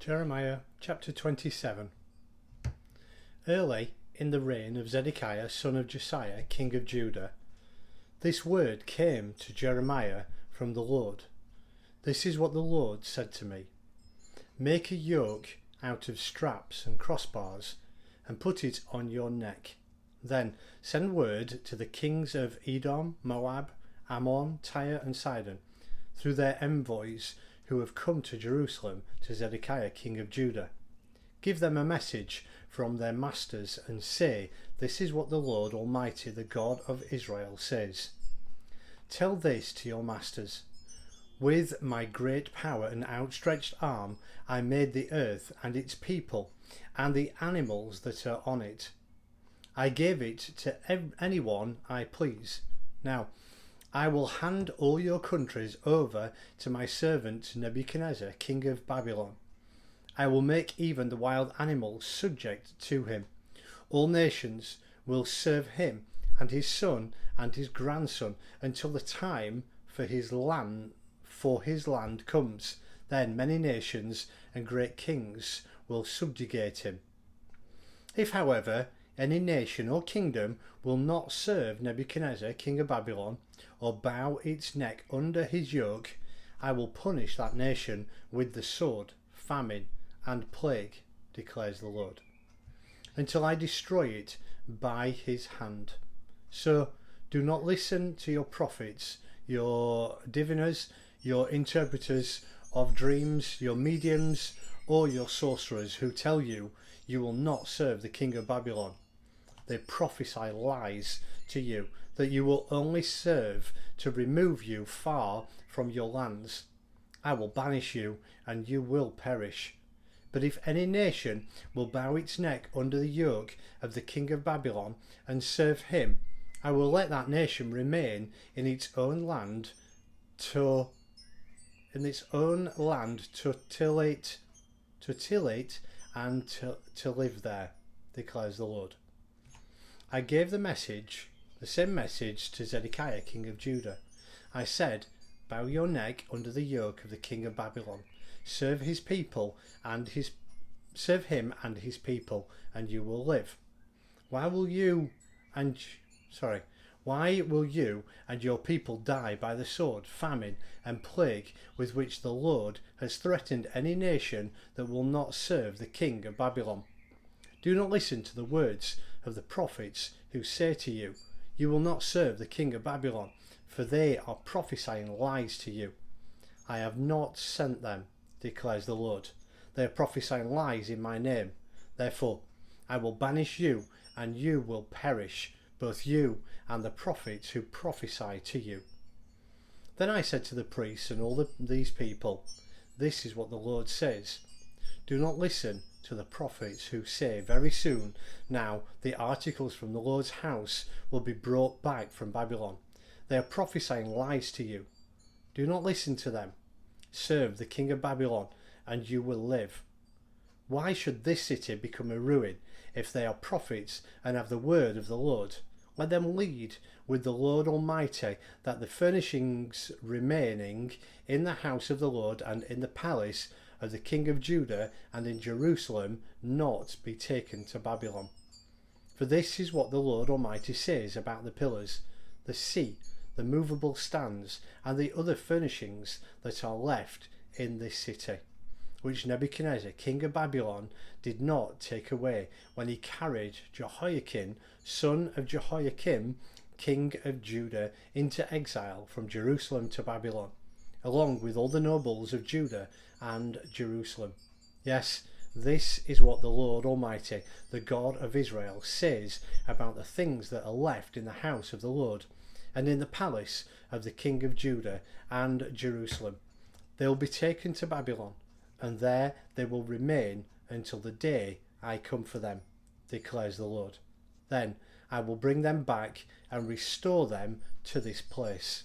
Jeremiah chapter 27. Early in the reign of Zedekiah son of Josiah king of Judah, this word came to Jeremiah from the Lord. This is what the Lord said to me. Make a yoke out of straps and crossbars and put it on your neck. Then send word to the kings of Edom, Moab, Ammon, Tyre and Sidon through their envoys who have come to Jerusalem to Zedekiah king of Judah. Give them a message from their masters and say, this is what the Lord Almighty, the God of Israel, says. Tell this to your masters. With my great power and outstretched arm I made the earth and its people and the animals that are on it. I gave it to anyone I please. Now I will hand all your countries over to my servant Nebuchadnezzar, king of Babylon. I will make even the wild animals subject to him. All nations will serve him and his son and his grandson until the time for his land comes. Then many nations and great kings will subjugate him. If, however, any nation or kingdom will not serve Nebuchadnezzar, king of Babylon, or bow its neck under his yoke, I will punish that nation with the sword, famine, and plague, declares the Lord, until I destroy it by his hand. So do not listen to your prophets, your diviners, your interpreters of dreams, your mediums, or your sorcerers who tell you you will not serve the king of Babylon. They prophesy lies to you, that you will only serve to remove you far from your lands. I will banish you, and you will perish. But if any nation will bow its neck under the yoke of the king of Babylon and serve him, I will let that nation remain in its own land to till it and to live there, declares the Lord. I gave the same message to Zedekiah king of Judah. I said, bow your neck under the yoke of the king of Babylon. Serve him and his people, and you will live. Why will you and your people die by the sword, famine, and plague with which the Lord has threatened any nation that will not serve the king of Babylon? Do not listen to the words of the prophets who say to you, you will not serve the king of Babylon, for they are prophesying lies to you. I have not sent them, declares the Lord. They are prophesying lies in my name. Therefore I will banish you, and you will perish, both you and the prophets who prophesy to you. Then I said to the priests and all these people, this is what the Lord says. Do not listen to the prophets who say, very soon now the articles from the Lord's house will be brought back from Babylon. They are prophesying lies to you. Do not listen to them. Serve the king of Babylon, and you will live. Why should this city become a ruin if they are prophets and have the word of the Lord? Let them lead with the Lord Almighty, that the furnishings remaining in the house of the Lord and in the palace of the king of Judah and in Jerusalem not be taken to Babylon. For this is what the Lord Almighty says about the pillars, the sea, the movable stands, and the other furnishings that are left in this city, which Nebuchadnezzar king of Babylon did not take away when he carried Jehoiachin son of Jehoiakim king of Judah into exile from Jerusalem to Babylon, along with all the nobles of Judah and Jerusalem. Yes, this is what the Lord Almighty, the God of Israel, says about the things that are left in the house of the Lord and in the palace of the king of Judah and Jerusalem. They will be taken to Babylon, and there they will remain until the day I come for them, declares the Lord. Then I will bring them back and restore them to this place.